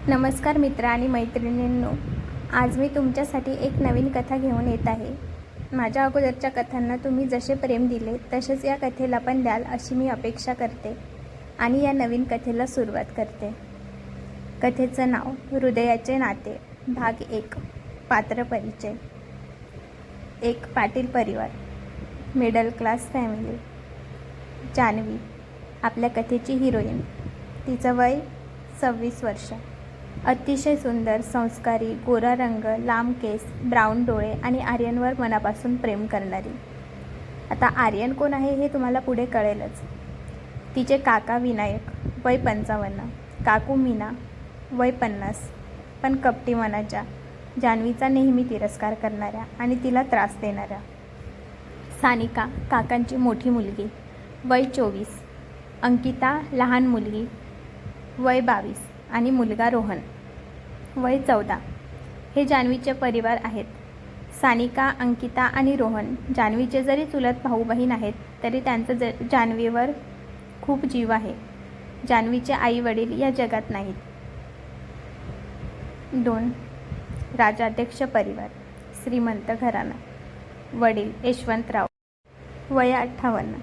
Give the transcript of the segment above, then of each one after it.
नमस्कार मित्र आणि मैत्रिणींनो, आज मी तुमच्यासाठी एक नवीन कथा घेऊन येत आहे। माझ्या अगोदरच्या कथांना तुम्ही जसे प्रेम दिले तसेच या कथेला पण द्याल अशी मी अपेक्षा करते आणि या नवीन कथेला सुरुवात करते। कथेचं नाव हृदयाचे नाते, भाग 1। पात्र परिचय। एक पाटील परिवार, मिडल क्लास फॅमिली। जान्हवी आपल्या कथेची हिरोईन। तिचं वय 26 वर्ष। अतिशय सुंदर, संस्कारी, गोरा रंग, लांब केस, ब्राऊन डोळे आणि आर्यनवर मनापासून प्रेम करणारी। आता आर्यन कोण आहे हे तुम्हाला पुढे कळेलच। तिचे काका विनायक, वय 55, काकू मीना, वय 50, पण कपटी मनाच्या, जान्हवीचा नेहमी तिरस्कार करणाऱ्या आणि तिला त्रास देणाऱ्या। सानिका काकांची मोठी मुलगी, वय 24, अंकिता लहान मुलगी, वय 22 आणि मुलगा रोहन, वय 14। हे जान्हवीचे परिवार आहेत। सानिका, अंकिता आणि रोहन जान्हवीचे जरी चुलत भाऊ बहीण आहेत तरी त्यांचं जान्हवीवर खूप जीव आहे। जान्हवीचे आई वडील या जगात नाहीत। 2 राजाध्यक्ष परिवार, श्रीमंत घराणा। वडील यशवंतराव, वय 58,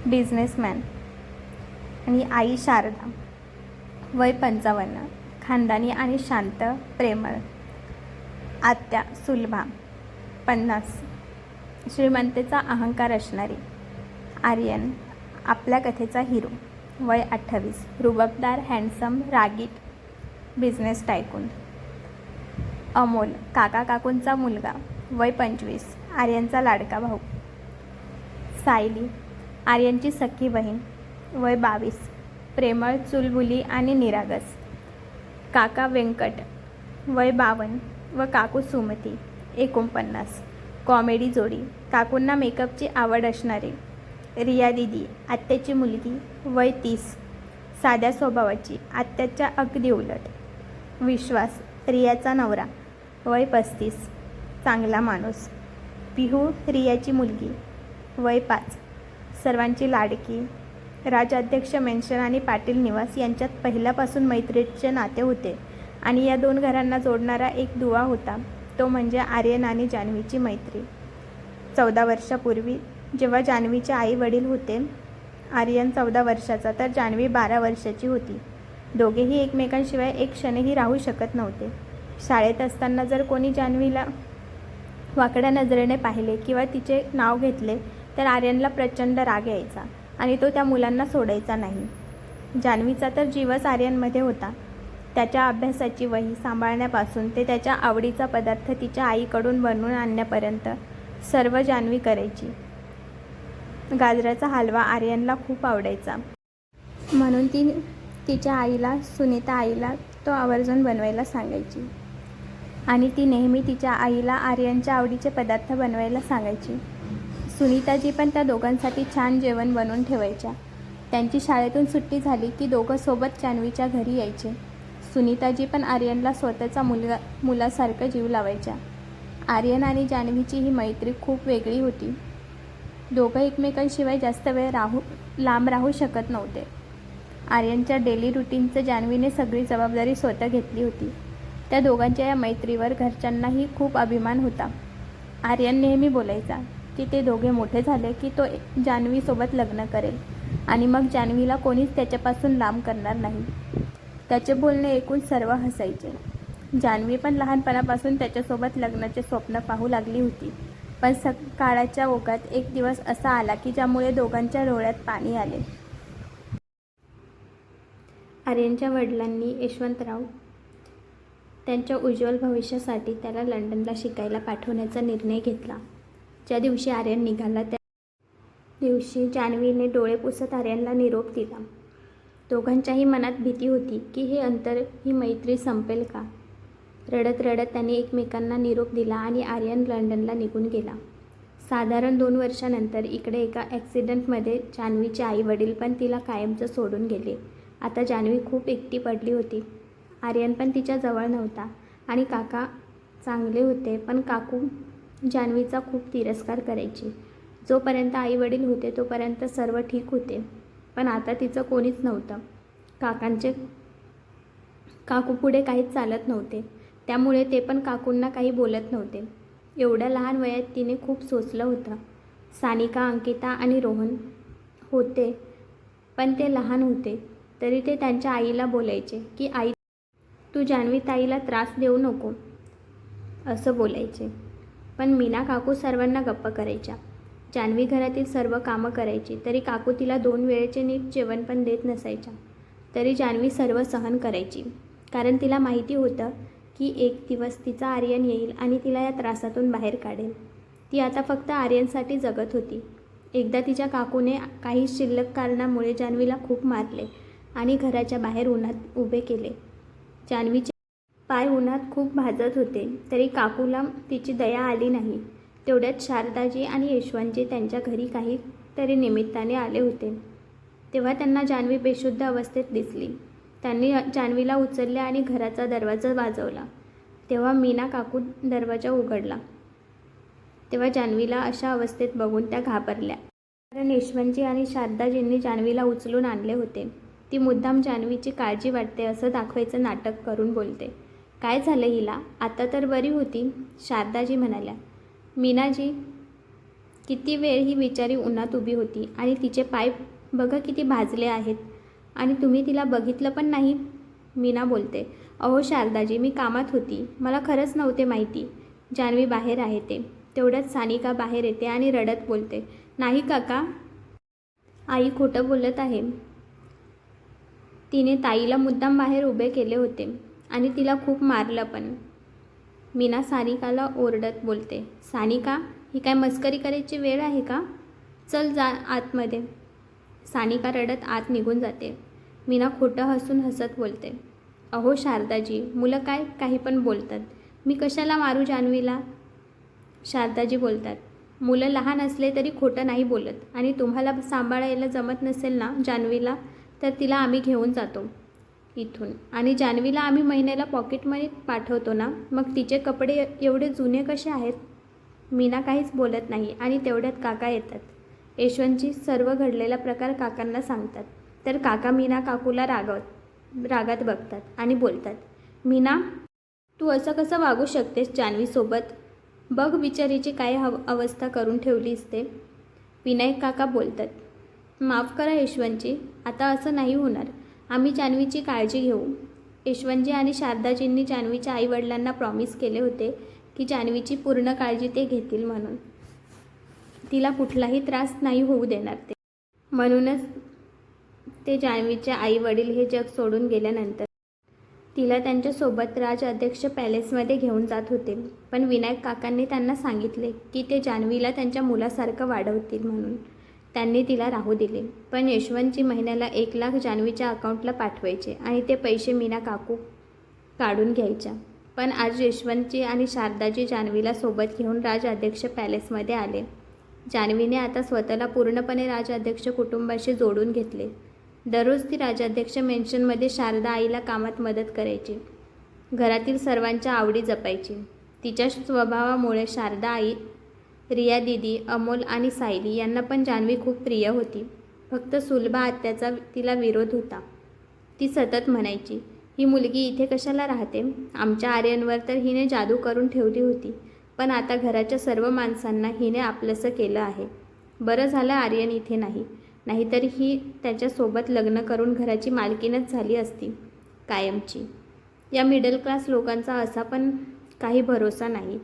बिझनेसमॅन आणि आई शारदा, वय 55, खानदानी आणि शांत, प्रेमळ। आत्या सुलभा, 50, श्रीमंतेचा अहंकार असणारी। आर्यन आपल्या कथेचा हिरो, वय 28, रुबाबदार, हँडसम, रागीट, बिझनेस टायकून। अमोल काका काकूंचा मुलगा, वय 25, आर्यनचा लाडका भाऊ। सायली आर्यनची सख्खी बहीण, वय 22, प्रेमळ, चुलबुली आणि निरागस। काका व्यंकट, वय 52 व काकू सुमती, 49, कॉमेडी जोडी। काकूंना मेकअपची आवड असणारी। रिया दिदी आत्याची मुलगी, वय 30, साध्या स्वभावाची, आत्याच्या अगदी उलट। विश्वास रियाचा नवरा, वय 35, चांगला माणूस। पिहू रियाची मुलगी, वय 5, सर्वांची लाडकी। राजाध्यक्ष मेन्शन आणि पाटील निवास यांच्यात पहिल्यापासून मैत्रीचे नाते होते आणि या दोन घरांना जोडणारा एक दुवा होता, तो म्हणजे आर्यन आणि जान्हवीची मैत्री। 14 वर्षापूर्वी जेव्हा जान्हवीचे आई वडील होते, आर्यन 14 वर्षाचा तर जान्हवी 12 वर्षाची होती। दोघेही एकमेकांशिवाय एक क्षणही राहू शकत नव्हते। शाळेत असताना जर कोणी जान्हवीला वाकड्या नजरेने पाहिले किंवा तिचे नाव घेतले तर आर्यनला प्रचंड राग यायचा आणि तो त्या मुलांना सोडायचा नाही। जान्हवीचा तर जीवच आर्यनमध्ये होता। त्याच्या अभ्यासाची वही सांभाळण्यापासून ते त्याच्या आवडीचा पदार्थ तिच्या आईकडून बनवून आणण्यापर्यंत सर्व जान्हवी करायची। गाजराचा हलवा आर्यनला खूप आवडायचा, म्हणून ती तिच्या आईला, सुनीता आईला तो आवर्जून बनवायला सांगायची आणि ती नेहमी तिच्या आईला आर्यनच्या आवडीचे पदार्थ बनवायला सांगायची। सुनीताजी पण त्या दोघांसाठी छान जेवण बनवून ठेवायच्या। त्यांची शाळेतून सुट्टी झाली की दोघं सोबत जान्हवीच्या घरी यायचे। सुनीताजी पण आर्यनला स्वतःचा मुलासारखं जीव लावायच्या। आर्यन आणि जान्हवीची ही मैत्री खूप वेगळी होती। दोघं एकमेकांशिवाय जास्त वेळ लांब राहू शकत नव्हते। आर्यनच्या डेली रुटीनचं जान्हवीने सगळी जबाबदारी स्वतः घेतली होती। त्या दोघांच्या या मैत्रीवर घरच्यांनाही खूप अभिमान होता। आर्यन नेहमी बोलायचा की ते दोघे मोठे झाले की तो जान्हवीसोबत लग्न करेल आणि मग जान्हवीला कोणीच त्याच्यापासून लांब करणार नाही। त्याचे बोलणे ऐकून सर्व हसायचे। जान्हवी पण लहानपणापासून त्याच्यासोबत लग्नाचे स्वप्न पाहू लागली होती, पण काळाच्या ओघात एक दिवस असा आला की ज्यामुळे दोघांच्या डोळ्यात पाणी आले। आर्यनच्या वडिलांनी यशवंतराव त्यांच्या उज्ज्वल भविष्यासाठी त्याला लंडनला शिकायला पाठवण्याचा निर्णय घेतला। ज्या दिवशी आर्यन निघाला त्या दिवशी जान्हवीने डोळे पुसत आर्यनला निरोप दिला। दोघांच्याही मनात भीती होती की हे अंतर, ही मैत्री संपेल का। रडत रडत त्यांनी एकमेकांना निरोप दिला आणि आर्यन लंडनला निघून गेला। साधारण 2 वर्षानंतर इकडे एका ॲक्सिडेंटमध्ये जान्हवीचे आई वडील पण तिला कायमचं सोडून गेले। आता जान्हवी खूप एकटी पडली होती। आर्यन पण तिच्या जवळ नव्हता आणि काका चांगले होते, पण काकू जान्हवीचा खूप तिरस्कार करायची। जोपर्यंत आई वडील होते तोपर्यंत सर्व ठीक होते, पण आता तिचं कोणीच नव्हतं। काकू पुढे काहीच चालत नव्हते, त्यामुळे ते पण काकूंना काही बोलत नव्हते. एवढ्या लहान वयात तिने खूप सोसलं होतं. सानिका, अंकिता आणि रोहन होते, पण ते लहान होते. तरी ते त्यांच्या आईला बोलायचे की आई, तू जान्हवी ताईला त्रास देऊ नको असं बोलायचे. पण मीना काकू सर्वांना गप्प करायच्या. जान्हवी घरातील सर्व कामं करायची, तरी काकू तिला 2 वेळेचे नीट जेवण पण देत नसायच्या. तरी जान्हवी सर्व सहन करायची, कारण तिला माहिती होतं की एक दिवस तिचा आर्यन येईल आणि तिला या त्रासातून बाहेर काढेल. ती आता फक्त आर्यनसाठी जगत होती. एकदा तिच्या काकूने काही शिल्लक कारणामुळे जान्हवीला खूप मारले आणि घराच्या बाहेर उन्हात उभे केले. जान्हवीचे पाय उन्हात खूप भाजत होते, तरी काकूला तिची दया आली नाही. तेवढ्यात शारदाजी आणि यशवंतजी त्यांच्या घरी काहीतरी निमित्ताने आले होते. तेव्हा त्यांना जान्हवी बेशुद्ध अवस्थेत दिसली. त्यांनी जान्हवीला उचलले आणि घराचा दरवाजा वाजवला. तेव्हा मीना काकू दरवाजा उघडला. तेव्हा जान्हवीला अशा अवस्थेत बघून त्या घाबरल्या, कारण यशवंतजी आणि शारदाजींनी जान्हवीला उचलून आणले होते. ती मुद्दाम जान्हवीची काळजी वाटते असं दाखवायचं नाटक करून बोलते. काय झालं हिला? आता तर बरी होती, शारदाजी म्हणाल्या. मीनाजी, किती वेळ ही बिचारी उन्हात उभी होती आणि तिचे पाय बघा किती भाजले आहेत, आणि तुम्ही तिला बघितलं पण नाही, मीना बोलते. अहो शारदाजी, मी कामात होती, मला खरंच नव्हते माहिती जान्हवी बाहेर आहे ते. तेवढ्यात सानिका बाहेर येते आणि रडत बोलते, नाही काका, आई खोटं बोलत आहे. तिने ताईला मुद्दाम बाहेर उभे केले होते आणि तिला खूप मारलं पण. मीना सानिकाला ओरडत बोलते, सानिका, ही काय मस्करी करायची वेळ आहे का? चल जा आतमध्ये. सानिका रडत आत निघून जाते. मीना खोटं हसून हसत बोलते, अहो शारदाजी, मुलं काय काही पण बोलतात, मी कशाला मारू जान्हवीला? शारदाजी बोलतात, मुलं लहान असले तरी खोटं नाही बोलत, आणि तुम्हाला सांभाळायला जमत नसेल ना जान्हवीला, तर तिला आम्ही घेऊन जातो इथून, आणि जान्हवीला आम्ही महिन्याला पॉकेट मनी पाठवतो ना, मग तिचे कपडे एवढे जुने कसे आहेत? मीना काहीच बोलत नाही आणि तेवढ्यात काका येतात. यशवंतजी सर्व घडलेला प्रकार काकांना सांगतात. तर काका मीना काकूला रागात बघतात आणि बोलतात, मीना, तू असं कसं वागू शकतेस जान्हवीसोबत? बघ बिचारीची काय अवस्था करून ठेवलीस ते. विनायक काका बोलतात, माफ करा यशवंतजी, आता असं नाही होणार, आम्ही जान्हवीची काळजी घेऊ. यशवंतजी आणि शारदाजींनी जान्हवीच्या आईवडिलांना प्रॉमिस केले होते की जान्हवीची पूर्ण काळजी ते घेतील, म्हणून तिला कुठलाही त्रास नाही होऊ देणार ते. म्हणूनच ते जान्हवीचे आईवडील हे जग सोडून गेल्यानंतर तिला त्यांच्यासोबत राज अध्यक्ष पॅलेसमध्ये घेऊन जात होते. पण विनायक काकांनी त्यांना सांगितले की ते जान्हवीला त्यांच्या मुलासारखं वाढवतील, म्हणून त्यांनी तिला राहू दिले. पण यशवंतजी महिन्याला 1 लाख जान्हवीच्या अकाउंटला पाठवायचे आणि ते पैसे मीना काकू काढून घ्यायच्या. पण आज यशवंतजी आणि शारदाजी जान्हवीला सोबत घेऊन राज अध्यक्ष पॅलेसमध्ये आले. जान्हवीने आता स्वतःला पूर्णपणे राजाध्यक्ष कुटुंबाशी जोडून घेतले. दररोज ती राजाध्यक्ष मेन्शनमध्ये शारदा आईला कामात मदत करायची. घरातील सर्वांच्या आवडी जपायची. तिच्या स्वभावामुळे शारदा आई, रिया दीदी, अमोल आणि सायली यांना पण जान्हवी खूप प्रिय होती. फक्त सुलभा आत्याचा तिला विरोध होता. ती सतत म्हणायची, ही मुलगी इथे कशाला राहते? आमच्या आर्यनवर तर हिने जादू करून ठेवली होती, पण आता घराच्या सर्व माणसांना हिने आपलंसं केलं आहे. बरं झालं आर्यन इथे नाही, नाहीतर ही त्याच्यासोबत लग्न करून घराची मालकीनच झाली असती कायमची. या मिडल क्लास लोकांचा असा पण काही भरोसा नाही.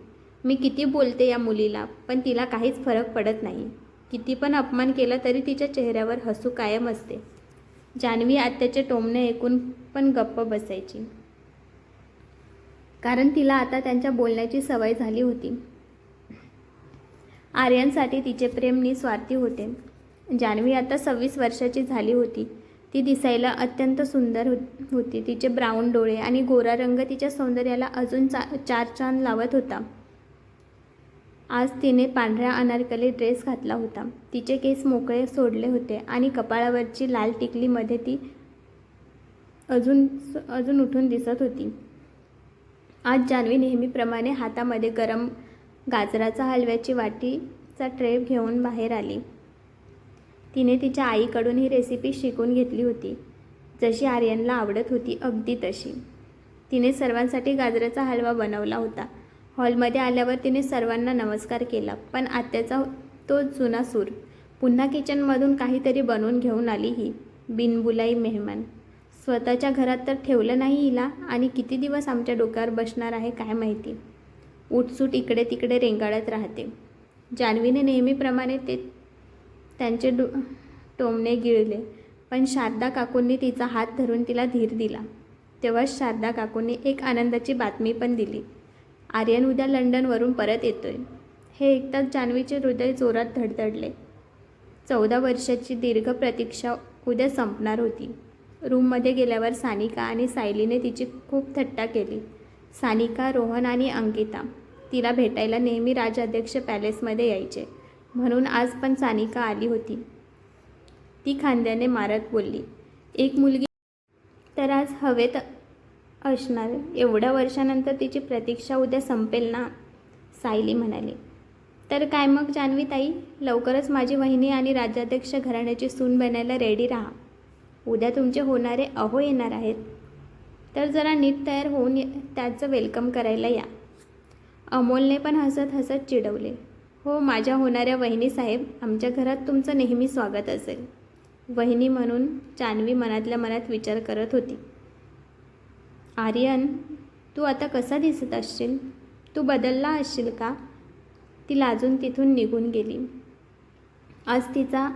मी किती बोलते या मुलीला, पण तिला काहीच फरक पडत नाही. किती पण अपमान केला तरी तिच्या चेहऱ्यावर हसू कायम असते. जान्हवी आत्याचे टोमणे ऐकून पण गप्प बसायची, कारण तिला आता त्यांच्या बोलण्याची सवय झाली होती. आर्यनसाठी तिचे प्रेम निस्वार्थी होते. जान्हवी आता 26 वर्षाची झाली होती. ती दिसायला अत्यंत सुंदर होती. तिचे ब्राऊन डोळे आणि गोरा रंग तिच्या सौंदर्याला अजून 4 चांद लावत होता. आज तिने पांढरा अनारकली ड्रेस घातला होता. तिचे केस मोकळे सोडले होते आणि कपाळावरची लाल टिकलीमध्ये ती अजून उठून दिसत होती. आज जान्हवी नेहमीप्रमाणे हातामध्ये गरम गाजराचा हलव्याची वाटीचा ट्रे घेऊन बाहेर आली. तिने तिच्या आईकडून ही रेसिपी शिकून घेतली होती, जशी आर्यनला आवडत होती अगदी तशी. तिने सर्वांसाठी गाजराचा हलवा बनवला होता. हॉलमध्ये आल्यावर तिने सर्वांना नमस्कार केला, पण आत्याचा तो जुना सूर. पुन्हा किचनमधून काहीतरी बनवून घेऊन आली ही बिनबुलाई मेहमान. स्वतःच्या घरात तर ठेवलं नाही हिला, आणि किती दिवस आमच्या डोक्यावर बसणार आहे काय माहिती. उठसूट इकडे तिकडे रेंगाळत राहते. जान्हवीने नेहमीप्रमाणे त्यांचे टोमणे गिळले, पण शारदा काकूंनी तिचा हात धरून तिला धीर दिला. तेव्हाच शारदा काकूंनी एक आनंदाची बातमी पण दिली. आर्यन उद्या लंडनवरून परत येतोय. हे ऐकताच जान्हवीचे हृदय जोरात धडधडले. 14 वर्षाची दीर्घ प्रतीक्षा उद्या संपणार होती. रूममध्ये गेल्यावर सानिका आणि सायलीने तिची खूप थट्टा केली. सानिका, रोहन आणि अंकिता तिला भेटायला नेहमी राजाध्यक्ष पॅलेसमध्ये यायचे, म्हणून आज पण सानिका आली होती. ती खांद्याने मारत बोलली, एक मुलगी तर आज हवेत असणार. एवढ्या वर्षानंतर तिची प्रतीक्षा उद्या संपेल ना. सायली म्हणाली, तर काय मग जान्हवी ताई, लवकरच माझी वहिनी आणि राज्याध्यक्ष घराण्याची सून बनायला रेडी राहा. उद्या तुमचे होणारे अहो येणार आहेत, तर जरा नीट तयार होऊन त्याचं वेलकम करायला या. अमोलने पण हसत हसत चिडवले, हो माझ्या होणाऱ्या वहिनी साहेब, आमच्या घरात तुमचं नेहमी स्वागत असेल. वहिनी म्हणून जान्हवी मनातल्या मनात विचार करत होती. आर्यन, तू आता कसा दिसत असशील? तू बदलला असशील का? ती लाजून तिथून निघून गेली. आज तिचा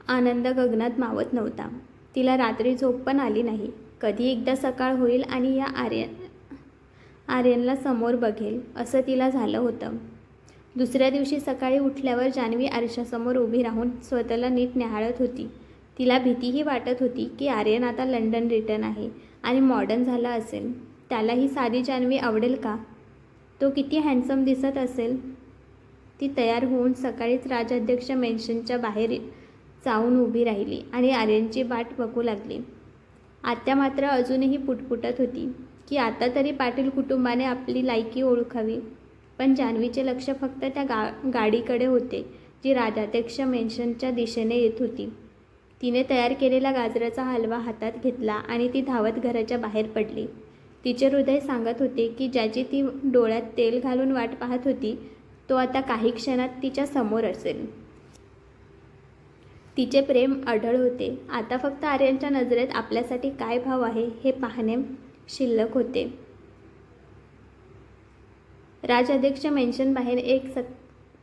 आनंद गगनात मावत नव्हता. तिला रात्री झोप पण आली नाही. कधी एकदा सकाळ होईल आणि या आर्यनला समोर बघेल असं तिला झालं होतं. दुसऱ्या दिवशी सकाळी उठल्यावर जान्हवी आरशासमोर उभी राहून स्वतःला नीट निहाळत होती. तिला भीतीही वाटत होती की आर्यन आता लंडन रिटर्न आहे आणि मॉडर्न झाला असेल. त्याला ही साधी जान्हवी आवडेल का? तो किती हँडसम दिसत असेल. ती तयार होऊन सकाळीच राजाध्यक्ष मेन्शनच्या बाहेर जाऊन उभी राहिली आणि आर्यनची वाट बघू लागली. आत्या मात्र अजूनही पुटपुटत होती की आता तरी पाटील कुटुंबाने आपली लायकी ओळखावी. पण जान्हवीचे लक्ष फक्त त्या गाडीकडे होते जी राजाध्यक्ष मेन्शनच्या दिशेने येत होती. तिने तयार केलेला गाजराचा हलवा हातात घेतला आणि ती धावत घराच्या बाहेर पडली. तिचे हृदय सांगत होते की ज्याची ती डोळ्यात तेल घालून वाट पाहत होती तो आता काही क्षणात तिच्या समोर असेल. तिचे प्रेम अढळ होते. आता फक्त आर्यनच्या नजरेत आपल्यासाठी काय भाव आहे हे पाहणे शिल्लक होते. राजाध्यक्ष मेन्शन बाहेर एक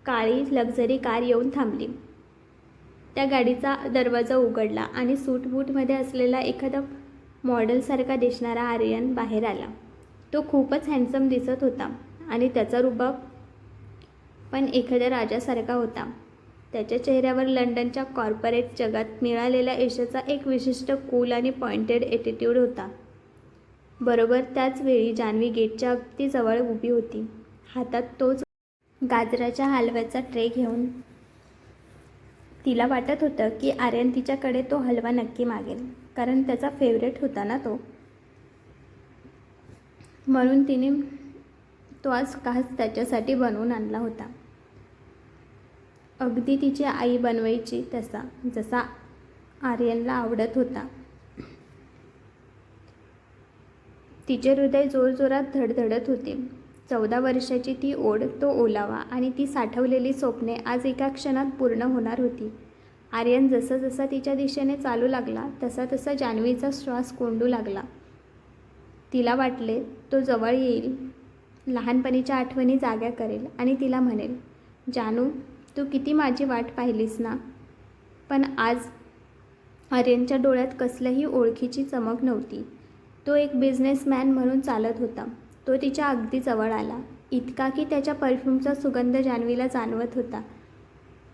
काळी लक्झरी कार येऊन थांबली. त्या गाडीचा दरवाजा उघडला आणि सूटबूटमध्ये असलेला एखादा मॉडेलसारखा दिसणारा आर्यन बाहेर आला. तो खूपच हँडसम दिसत होता आणि त्याचा रुबाब पण एखाद्या राजासारखा होता. त्याच्या चेहऱ्यावर लंडनच्या कॉर्पोरेट जगात मिळालेल्या यशाचा एक विशिष्ट कूल आणि पॉइंटेड ॲटिट्यूड होता. बरोबर त्याच वेळी जान्हवी गेटच्या अगदी जवळ उभी होती, हातात तोच गाजराच्या हलव्याचा ट्रे घेऊन. तिला वाटत होतं की आर्यन तिच्याकडे तो हलवा नक्की मागेल, कारण त्याचा फेवरेट होता ना तो. म्हणून तिने तो आज खास त्याच्यासाठी बनवून आणला होता. अगदी तिची आई बनवायची तसा, जसा आर्यनला आवडत होता. तिचे हृदय जोरजोरात धडधडत होते. 14 वर्षाची ती ओढ, तो ओलावा आणि ती साठवलेली स्वप्ने आज एका क्षणात पूर्ण होणार होती. आर्यन जसं जसा तिच्या दिशेने चालू लागला तसा तसा जान्हवीचा श्वास कोंडू लागला. तिला वाटले तो जवळ येईल, लहानपणीच्या आठवणी जाग्या करेल आणि तिला म्हणेल, जानू तू किती माझी वाट पाहिलीस ना. पण आज आर्यनच्या डोळ्यात कसल्याही ओळखीची चमक नव्हती. तो एक बिझनेसमॅन म्हणून चालत होता. तो तिच्या अगदी जवळ आला, इतका की त्याच्या परफ्यूमचा सुगंध जान्हवीला जाणवत होता.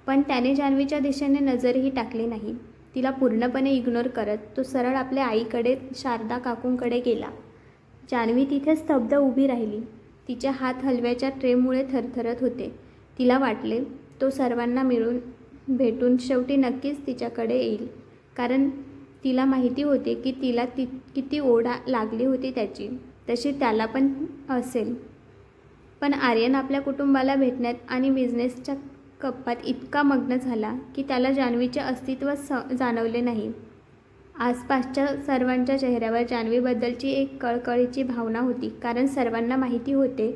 पण त्याने जान्हवीच्या दिशेने नजरही टाकली नाही. तिला पूर्णपणे इग्नोर करत तो सरळ आपल्या आईकडे, शारदा काकूंकडे गेला. जान्हवी तिथे स्तब्ध उभी राहिली. तिचे हात हलव्याच्या ट्रेमुळे थरथरत होते. तिला वाटले तो सर्वांना भेटून शेवटी नक्कीच तिच्याकडे येईल, कारण तिला माहिती होते की तिला किती ओढ लागली होती त्याची, तशी त्याला पण असेल. पण आर्यन आपल्या कुटुंबाला भेटण्यात आणि बिझनेसच्या गप्पात इतका मग्न झाला की त्याला जान्हवीचे अस्तित्व जाणवले नाही. आसपासच्या सर्वांच्या चेहऱ्यावर जान्हवीबद्दलची एक कळकळीची भावना होती, कारण सर्वांना माहिती होते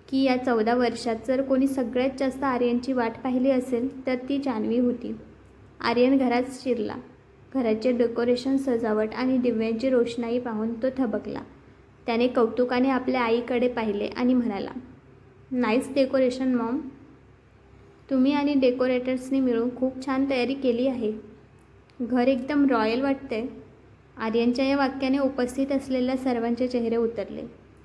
की या 14 वर्षात जर कोणी सगळ्यात जास्त आर्यनची वाट पाहिली असेल तर ती जान्हवी होती. आर्यन घरात शिरला. घराचे डेकोरेशन, सजावट आणि दिव्यांची रोषणाई पाहून तो थबकला. त्याने कौतुकाने आपल्या आईकडे पाहिले आणि म्हणाला, नाईस डेकोरेशन मॉम. तुम्ही आणि डेकोरेटर्सनी मिळून खूप छान तयारी केली आहे. घर एकदम रॉयल वाटते. आर्यनच्या या वाक्याने उपस्थित असलेल्या सर्वांचे चेहरे उतरले.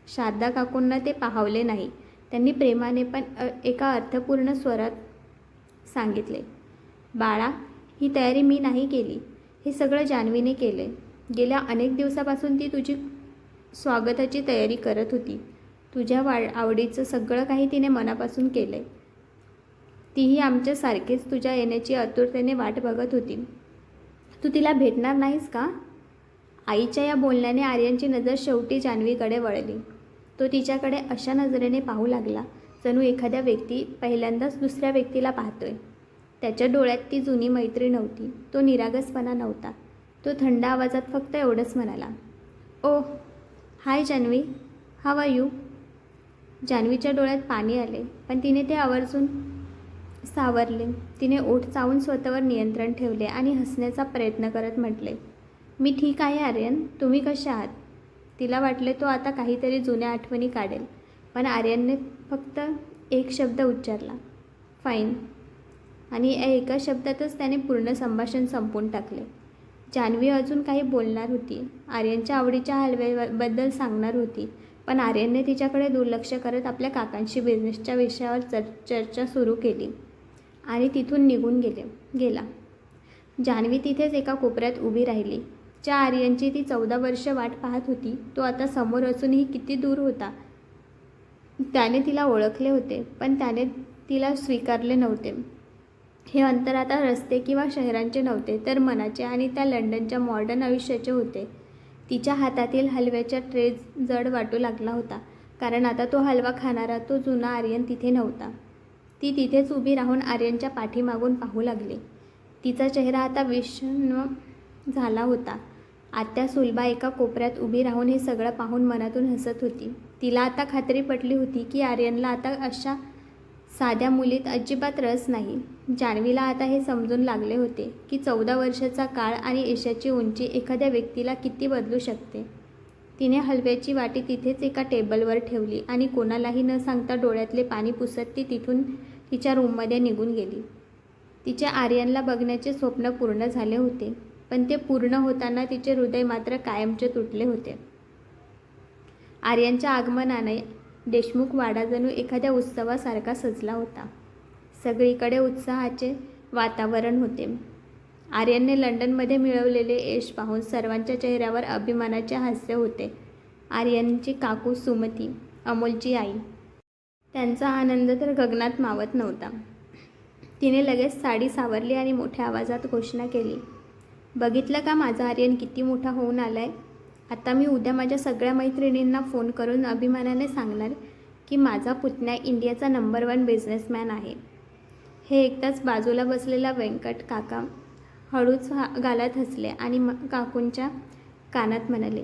शारदा काकूंना ते पाहवले नाही. त्यांनी प्रेमाने पण एका अर्थपूर्ण स्वरात सांगितले, बाळा, ही तयारी मी नाही केली. हे सगळं जान्हवीने केले. गेल्या अनेक दिवसापासून ती तुझी स्वागताची तयारी करत होती. तुझ्या आवडीचं सगळं काही तिने मनापासून केलं. तीही आमच्यासारखीच तुझ्या येण्याची आतुरतेने वाट बघत होती. तू तिला भेटणार नाहीस का? आईच्या या बोलण्याने आर्यनची नजर शेवटी जान्हवीकडे वळली. तो तिच्याकडे अशा नजरेने पाहू लागला जणू एखाद्या व्यक्ती पहिल्यांदाच दुसऱ्या व्यक्तीला पाहतोय. त्याच्या डोळ्यात ती जुनी मैत्री नव्हती, तो निरागसपणा नव्हता. तो थंड आवाजात फक्त एवढंच म्हणाला, ओह हाय जान्हवी, हाव आर यू. जान्हवीच्या डोळ्यात पाणी आले, पण तिने ते आवर्जून सावरले. तिने ओठ चावून स्वतःवर नियंत्रण ठेवले आणि हसण्याचा प्रयत्न करत म्हटले, मी ठीक आहे आर्यन, तुम्ही कसे आहात. तिला वाटले तो आता काहीतरी जुन्या आठवणी काढेल, पण आर्यनने फक्त एक शब्द उच्चारला, फाईन. आणि या एका शब्दातच त्याने पूर्ण संभाषण संपवून टाकले. जान्हवी अजून काही बोलणार होती, आर्यनच्या आवडीच्या हलव्याबद्दल सांगणार होती, पण आर्यनने तिच्याकडे दुर्लक्ष करत आपल्या काकांशी बिझनेसच्या विषयावर चर्चा सुरू केली आणि तिथून निघून गेला. जान्हवी तिथेच एका कोपऱ्यात उभी राहिली. ज्या आर्यनची ती 14 वर्ष वाट पाहत होती, तो आता समोर असूनही किती दूर होता. त्याने तिला ओळखले होते, पण त्याने तिला स्वीकारले नव्हते. हे अंतर आता रस्ते किंवा शहरांचे नव्हते, तर मनाचे आणि त्या लंडनच्या मॉडर्न आयुष्याचे होते. तिच्या हातातील हलव्याचा ट्रे जड वाटू लागला होता, कारण आता तो हलवा खाणारा तो जुना आर्यन तिथे नव्हता. ती तिथेच उभी राहून आर्यनच्या पाठीमागून पाहू लागली. तिचा चेहरा आता विषण्ण झाला होता. आत्या सुलभा एका कोपऱ्यात उभी राहून हे सगळं पाहून मनातून हसत होती. तिला आता खात्री पटली होती की आर्यनला आता अशा साध्या मुलीत अजिबात रस नाही. जान्हवीला आता हे समजून लागले होते की 14 वर्षाचा काळ आणि यशाची उंची एखाद्या व्यक्तीला किती बदलू शकते. तिने हलव्याची वाटी तिथेच एका टेबलवर ठेवली आणि कोणालाही न सांगता डोळ्यातले पाणी पुसत ती तिथून तिच्या रूममध्ये निघून गेली. तिच्या आर्यनला बघण्याचे स्वप्न पूर्ण झाले होते, पण ते पूर्ण होताना तिचे हृदय मात्र कायमचे तुटले होते. आर्यनच्या आगमनाने देशमुख वाडा जणू एखाद्या उत्सवासारखा सजला होता. सगळीकडे उत्साहाचे वातावरण होते. आर्यनने लंडनमध्ये मिळवलेले यश पाहून सर्वांच्या चेहऱ्यावर अभिमानाचे हास्य होते. आर्यनची काकू सुमती, अमोलची आई, त्यांचा आनंद तर गगनात मावत नव्हता. तिने लगेच साडी सावरली आणि मोठ्या आवाजात घोषणा केली, बघितलं का माझा आर्यन किती मोठा होऊन आला आहे. आता मी उद्या माझ्या सगळ्या मैत्रिणींना फोन करून अभिमानाने सांगणार की माझा पुतण्या इंडियाचा नंबर 1 बिझनेसमॅन आहे. हे ऐकताच बाजूला बसलेला व्यंकट काका हळूच गालात हसले आणि काकूंच्या कानात म्हणाले,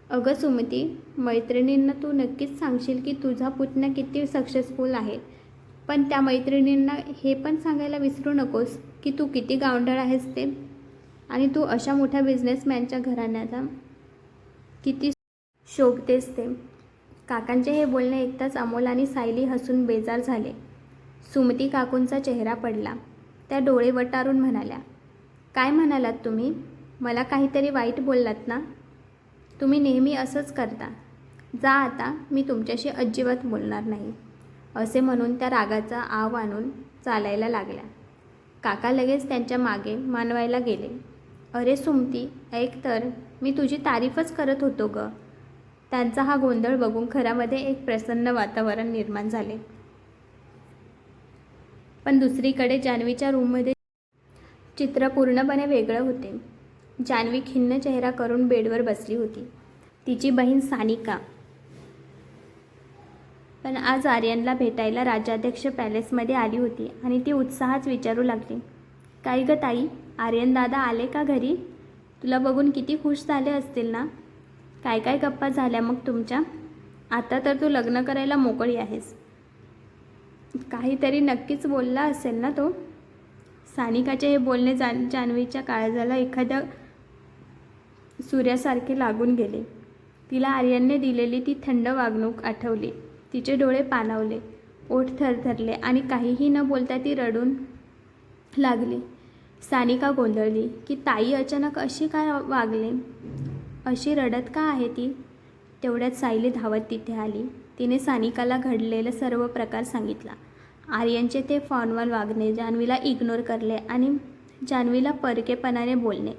अगं सुमती, मैत्रिणींना तू नक्कीच सांगशील की तुझा पुतण्या किती सक्सेसफुल आहे, पण त्या मैत्रिणींना हे पण सांगायला विसरू नकोस की तू किती गावंढळ आहेस ते, आणि तू अशा मोठ्या बिझनेसमॅनच्या घराण्याचा किती शोभतेस ते. काकांचे हे बोलणे ऐकताच अमोल आणि सायली हसून बेजार झाले. सुमती काकूंचा चेहरा पडला. त्या डोळे वटारून म्हणाल्या, काय म्हणालात तुम्ही? मला काहीतरी वाईट बोललात ना? तुम्ही नेहमी असंच करता. जा आता, मी तुमच्याशी अजिबात बोलणार नाही. असे म्हणून त्या रागाचा आव आणून चालायला लागल्या. काका लगेच त्यांच्या मागे मानवायला गेले. अरे सुमती, ऐक तर, मी तुझी तारीफच करत होतो ग. त्यांचा हा गोंधळ बघून घरामध्ये एक प्रसन्न वातावरण निर्माण झाले. पण दुसरीकडे जान्हवीच्या रूममध्ये चित्र पूर्णपणे वेगळं होते. जान्हवी खिन्न चेहरा करून बेडवर बसली होती. तिची बहीण सानिका पण आज आर्यनला भेटायला राजाध्यक्ष पॅलेसमध्ये आली होती आणि ती उत्साहात विचारू लागली, काय ग ताई, आर्यन दादा आले का घरी? तुला बघून किती खुश झाले असतील ना. काय काय गप्पा झाल्या मग तुमच्या. आता तर तू लग्न करायला मोकळी आहेस. काहीतरी नक्कीच बोलला असेल ना तो. सानिकाचे हे बोलणे जान्हवीच्या काळजाला एखाद्या सूर्यासारखे लागून गेले. तिला आर्यनने दिलेली ती थंड वागणूक आठवली. तिचे डोळे पाणावले, ओठ थरथरले आणि काहीही न बोलता ती रडून लागली. सानिका गोंधळली की ताई अचानक अशी काय वागले, अशी रडत का आहे ती. तेवढ्यात सायली धावत तिथे आली. तिने सानिकाला घडलेला सर्व प्रकार सांगितला. आर्यनचे ते फॉर्मल वागणे, जान्हवीला इग्नोर करणे आणि जान्हवीला परकेपणाने बोलणे,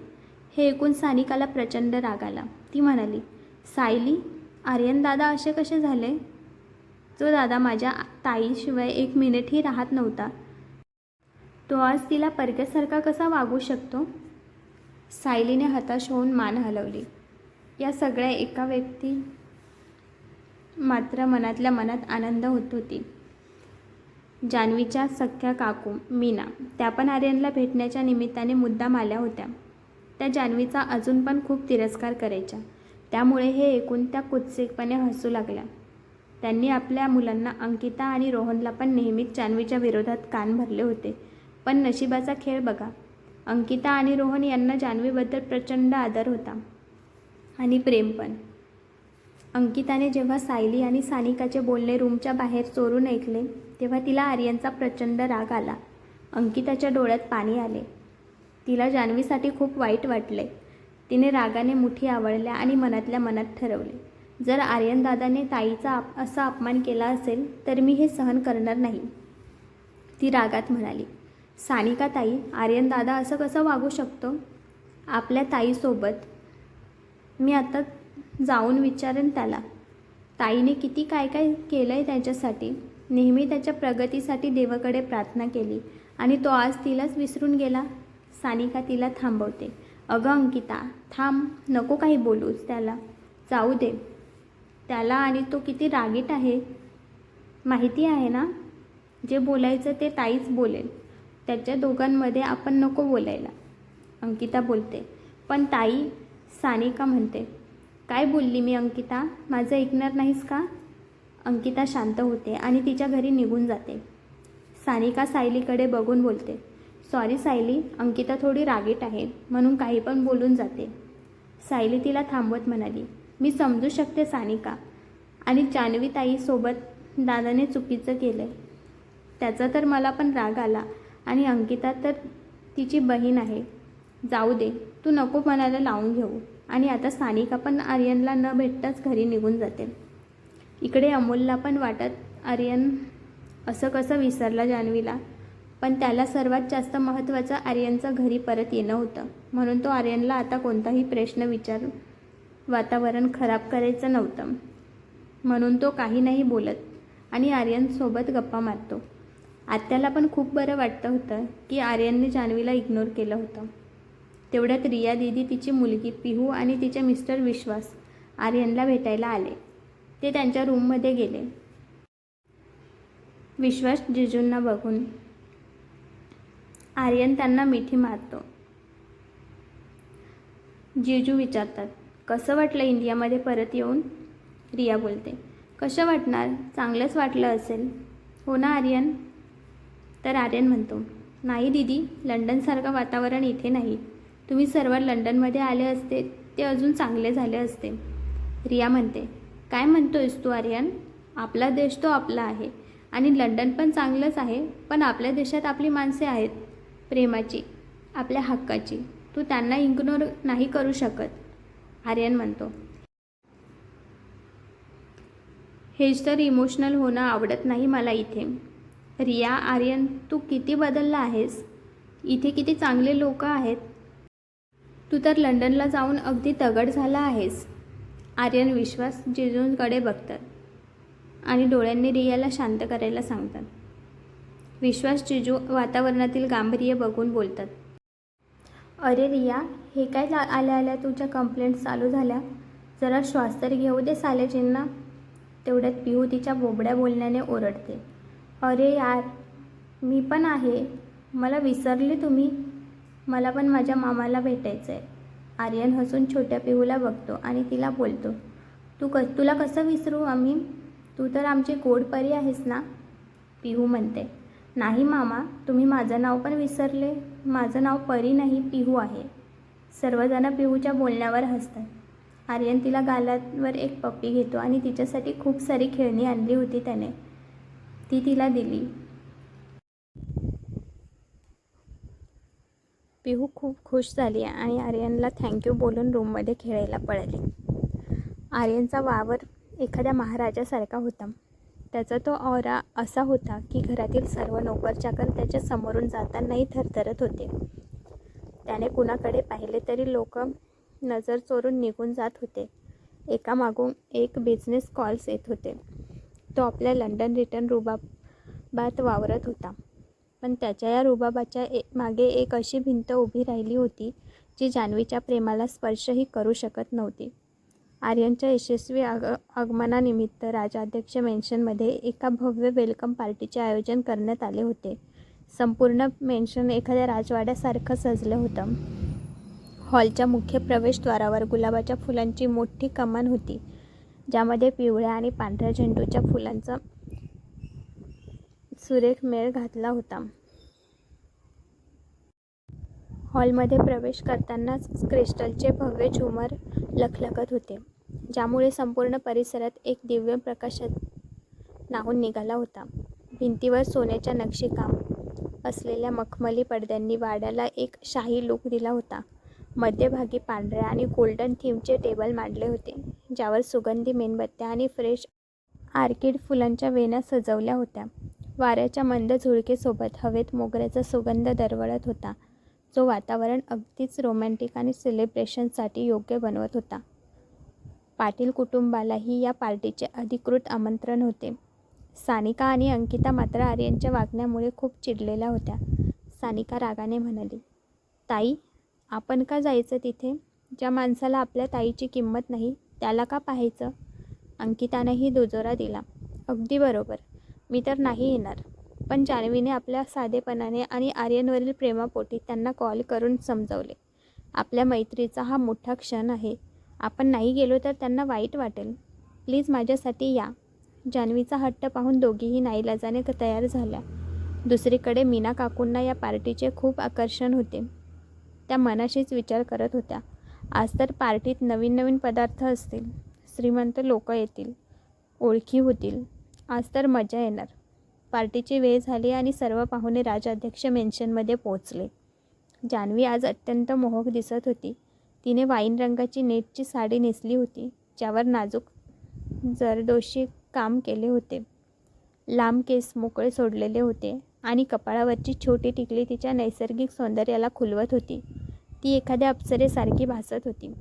हे ऐकून सानिकाला प्रचंड राग आला. ती म्हणाली, सायली, आर्यन दादा असे कसे झाले. जो दादा माझ्या ताईशिवाय एक मिनिटही राहत नव्हता, तो आज तिला परक्यासारखा कसा वागू शकतो. सायलीने हताश होऊन मान हलवली. या सगळ्या एका व्यक्ती मात्र मनातल्या मनात आनंद होत होती. जान्हवीच्या सख्या काकू मीना, त्या पण आर्यनला भेटण्याच्या निमित्ताने मुद्दाम आल्या होत्या. त्या जान्हवीचा अजून पण खूप तिरस्कार करायच्या. त्यामुळे हे ऐकून त्या कुत्सितपणे हसू लागल्या. त्यांनी आपल्या मुलांना अंकिता आणि रोहनला पण नेहमीच जान्हवीच्या विरोधात कान भरले होते. पण नशिबाचा खेळ बघा, अंकिता आणि रोहन यांना जान्हवीबद्दल प्रचंड आदर होता आणि प्रेम पण. अंकिताने जेव्हा सायली आणि सानिकाचे बोलणे रूमच्या बाहेर चोरून ऐकले, तेव्हा तिला आर्यनचा प्रचंड राग आला. अंकिताच्या डोळ्यात पाणी आले. तिला जान्हवीसाठी खूप वाईट वाटले. तिने रागाने मुठी आवळल्या आणि मनातल्या मनात ठरवले, जर आर्यन दादाने ताईचा असा अपमान केला असेल तर मी हे सहन करणार नाही. ती रागात म्हणाली, सानिका ताई, आर्यन दादा असं कसं वागू शकतो आपल्या ताईसोबत. मी आता जाऊन विचारेन त्याला. ताईने किती काय काय केलं आहे त्याच्यासाठी. नेहमी त्याच्या प्रगतीसाठी देवाकडे प्रार्थना केली आणि तो आज तिलाच विसरून गेला. सानिका तिला थांबवते. अगं अंकिता, थांब, नको काही बोलूस त्याला, जाऊ दे त्याला. आणि तो किती रागीट आहे माहिती आहे ना. जे बोलायचं ते ताईच बोलेल. त्याच्या दोघांमध्ये आपण नको बोलायला. अंकिता बोलते. पण ताई, सानिका म्हणते. काय बोलली मी अंकिता, माझं ऐकणार नाहीस का. अंकिता शांत होते आणि तिच्या घरी निघून जाते. सानिका सायलीकडे बघून बोलते, सॉरी सायली, अंकिता थोडी रागीट आहे म्हणून काही पण बोलून जाते. सायली तिला थांबवत म्हणाली, मी समजू शकते सानिका, आणि जान्हवी ताईसोबत दादाने चुकीचं केलं आहे, त्याचा तर मला पण राग आला. आणि अंकिता तर तिची बहीण आहे. जाऊ दे, तू नको मनाला लावून घेऊ. आणि आता सानिका पण आर्यनला न भेटताच घरी निघून जाते. इकडे अमोलला पण वाटत, आर्यन असं कसं विसरला जान्हवीला. पण त्याला सर्वात जास्त महत्त्वाचं आर्यनचं घरी परत येणं होतं. म्हणून तो आर्यनला आता कोणताही प्रश्न विचारून वातावरण खराब करायचं नव्हतं. म्हणून तो काही नाही बोलत आणि आर्यनसोबत गप्पा मारतो. आत्याला पण खूप बरं वाटतं होतं की आर्यनने जान्हवीला इग्नोर केलं होतं. तेवढ्यात रिया दीदी, तिची मुलगी पिहू आणि तिचे मिस्टर विश्वास आर्यनला भेटायला आले. ते त्यांच्या रूममध्ये गेले. विश्वास जिजूंना बघून आर्यन त्यांना मिठी मारतो. जिजू विचारतात, कसं वाटलं इंडियामध्ये परत येऊन. रिया बोलते, कसं वाटणार, चांगलंच वाटलं असेल हो ना आर्यन. तर आर्यन म्हणतो, नाही दीदी, लंडनसारखं वातावरण इथे नाही. तुम्ही सर्व लंडनमध्ये आले असते ते अजून चांगले झाले असते. रिया म्हणते, काय म्हणतोयस तू आर्यन, आपला देश तो आपला आहे आणि लंडन पण चांगलंच आहे. पण आपल्या देशात आपली माणसे आहेत, प्रेमाची, आपल्या हक्काची. तू त्यांना इग्नोर नाही करू शकत. आर्यन म्हणतो, हेच तर इमोशनल होणं आवडत नाही मला इथे. रिया, आर्यन, तू किती बदलला आहेस. इथे किती चांगले लोक आहेत. तू तर लंडनला जाऊन अगदी दगड झाला आहेस. आर्यन विश्वास जिजूंकडे बघतात आणि डोळ्यांनी रियाला शांत करायला सांगतात. विश्वास जिजू वातावरणातील गांभीर्य बघून बोलतात, अरे रिया, हे काय आल्या आल्या तुझ्या कंप्लेंट्स चालू झाल्या. जरा श्वास तरी घेऊ दे सालेजींना. तेवढ्यात पिहू तिच्या बोबड्या बोलण्याने ओरडते, अरे यार, मी पण आहे, मला विसरले तुम्ही. मला पण माझ्या मामाला भेटायचं आहे. आर्यन हसून छोट्या पिहूला बघतो आणि तिला बोलतो, तुला कसं विसरू आम्ही? तू तर आमची गोड परी आहेस ना? पिहू म्हणते, नाही मामा, तुम्ही माझं नाव पण विसरले. माझं नाव परी नाही, पिहू आहे. सर्वजण पिहूच्या बोलण्यावर हसतात. आर्यन तिला गालावर एक पप्पी घेतो आणि तिच्यासाठी खूप सारी खेळणी आणली होती त्याने, ती तिला दिली. पिहू खूप खुश झाली आणि आर्यनला थँक्यू बोलून रूममध्ये खेळायला पळाली. आर्यनचा वावर एखाद्या महाराजासारखा होता. त्याचा तो ऑरा असा होता की घरातील सर्व नोकरचाकर त्याच्या समोरून जातानाही थरथरत होते. त्याने कुणाकडे पाहिले तरी लोक नजर चोरून निघून जात होते. एकामागून एक बिझनेस कॉल्स येत होते. तो आपल्या लंडन रिटर्न रुबाबात वावरत होता. पण त्याच्या या रुबाबाच्या मागे एक अशी भिंत उभी राहिली होती जी जान्हवीच्या प्रेमाला स्पर्शही करू शकत नव्हती. आर्यनच्या यशस्वी आगमनानिमित्त राजाध्यक्ष मेन्शनमध्ये एका भव्य वेलकम पार्टीचे आयोजन करण्यात आले होते. संपूर्ण मेन्शन एखाद्या राजवाड्यासारखं सजलं होतं. हॉलच्या मुख्य प्रवेशद्वारावर गुलाबाच्या फुलांची मोठी कमान होती, ज्यामध्ये पिवळ्या आणि पांढऱ्या झेंडूच्या फुलांचा सुरेख मेळ घातला होता. हॉलमध्ये प्रवेश करतानाच क्रिस्टलचे भव्य झुमर लखलखत होते, ज्यामुळे संपूर्ण परिसरात एक दिव्य प्रकाश न्हाऊन निघाला होता. भिंतीवर सोन्याच्या नक्षीकाम असलेल्या मखमली पडद्यांनी वाड्याला एक शाही लूक दिला होता. मध्यभागी पांढऱ्या आणि गोल्डन थीमचे टेबल मांडले होते, ज्यावर सुगंधी मेणबत्त्या आणि फ्रेश ऑर्किड फुलांच्या वेण्या सजवल्या होत्या. वाऱ्याच्या मंद झुळकेसोबत हवेत मोगऱ्याचा सुगंध दरवळत होता, जो वातावरण अगदीच रोमॅन्टिक आणि सेलिब्रेशनसाठी योग्य बनवत होता. पाटील कुटुंबालाही या पार्टीचे अधिकृत आमंत्रण होते. सानिका आणि अंकिता मात्र आर्यनच्या वागण्यामुळे खूप चिडलेल्या होत्या. सानिका रागाने म्हणाली, ताई, आपण का जायचं तिथे? ज्या माणसाला आपल्या ताईची किंमत नाही त्याला का पाहायचं? अंकितानेही दुजोरा दिला, अगदी बरोबर, मी तर नाही येणार. पण जान्हवीने आपल्या साधेपणाने आणि आर्यनवरील प्रेमापोटी त्यांना कॉल करून समजावले, आपल्या मैत्रीचा हा मोठा क्षण आहे. आपण नाही गेलो तर त्यांना वाईट वाटेल. प्लीज माझ्यासाठी या. जान्हवीचा हट्ट पाहून दोघीही नाईलाजाने तयार झाल्या. दुसरीकडे मीना काकूंना या पार्टीचे खूप आकर्षण होते. त्या मनाशीच विचार करत होत्या, आज तर पार्टीत नवीन नवीन पदार्थ असतील, श्रीमंत लोक येतील, ओळखी होतील, आज तर मजा येणार. पार्टीची वेळ झाली आणि सर्व पाहुणे राजाध्यक्ष मेन्शनमध्ये पोहोचले. जान्हवी आज अत्यंत मोहक दिसत होती. तिने वाईन रंगाची नेटची साडी नेसली होती, ज्यावर नाजूक जरदोशी काम केले होते. लांब केस मोकळे सोडलेले होते आणि कपाळावरची छोटी टिकली तिच्या नैसर्गिक सौंदर्याला खुलवत होती. ती एखाद्या अप्सरेसारखी भासत होती.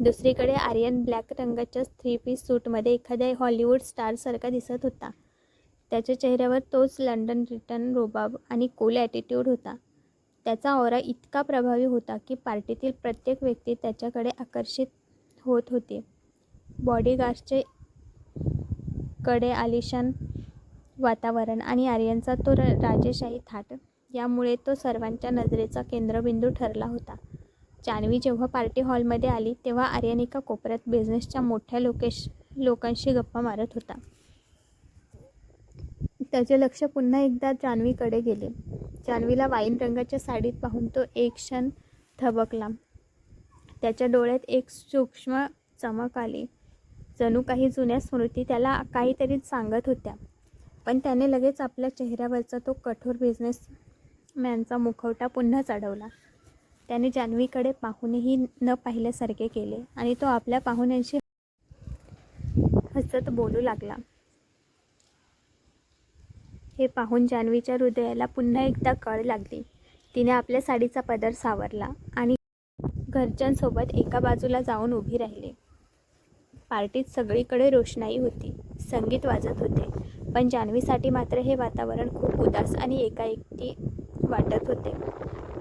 दुसरीकडे आर्यन ब्लॅक रंगाच्या थ्री पीस सूटमध्ये एखाद्या हॉलिवूड स्टारसारखा दिसत होता. त्याच्या चेहऱ्यावर तोच लंडन रिटर्न रुबाब आणि कूल ॲटिट्यूड होता. त्याचा ऑरा इतका प्रभावी होता की पार्टीतील प्रत्येक व्यक्ती त्याच्याकडे आकर्षित होत होती. बॉडीगार्ड्सचे कडे आलिशान वातावरण आणि आर्यनचा तो राजेशाही थाट यामुळे तो सर्वांच्या नजरेचा केंद्रबिंदू ठरला होता. जान्हवी जेव्हा पार्टी हॉलमध्ये आली तेव्हा आर्यन एका कोपऱ्यात बिझनेसच्या मोठ्या लोकांशी गप्पा मारत होता. त्याचे लक्ष पुन्हा एकदा जान्हवीकडे गेले. जान्हवीला वाईन रंगाच्या साडीत पाहून तो एक क्षण थबकला. त्याच्या डोळ्यात एक सूक्ष्म चमक आली, जणू काही जुन्या स्मृती त्याला काहीतरी सांगत होत्या. पण त्याने लगेच आपल्या चेहऱ्यावरचा तो कठोर बिझनेसमॅनचा मुखवटा पुन्हा चढवला. त्याने जान्हवीकडे पाहूनही न पाहिल्यासारखे केले आणि तो आपल्या पाहुण्यांशी हसत बोलू लागला. हे पाहून जान्हवीच्या हृदयाला पुन्हा एकदा कळ लागली. तिने आपल्या साडीचा पदर सावरला आणि घरच्यांसोबत एका बाजूला जाऊन उभी राहिली. पार्टीत सगळीकडे रोषणाई होती, संगीत वाजत होते, पण जान्हवीसाठी मात्र हे वातावरण खूप उदास आणि एकाएकी वाटत होते.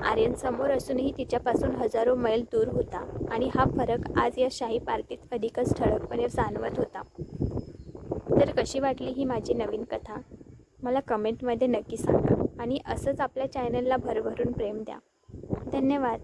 आर्यन समोर असूनही तिच्यापासून हजारो मैल दूर होता आणि हा फरक आज या शाही पार्टीत अधिकच ठळकपणे जाणवत होता. तर कशी वाटली ही माझी नवीन कथा? मला कमेंटमध्ये नक्की सांगा आणि असंच आपल्या चॅनलला भरभरून प्रेम द्या. धन्यवाद.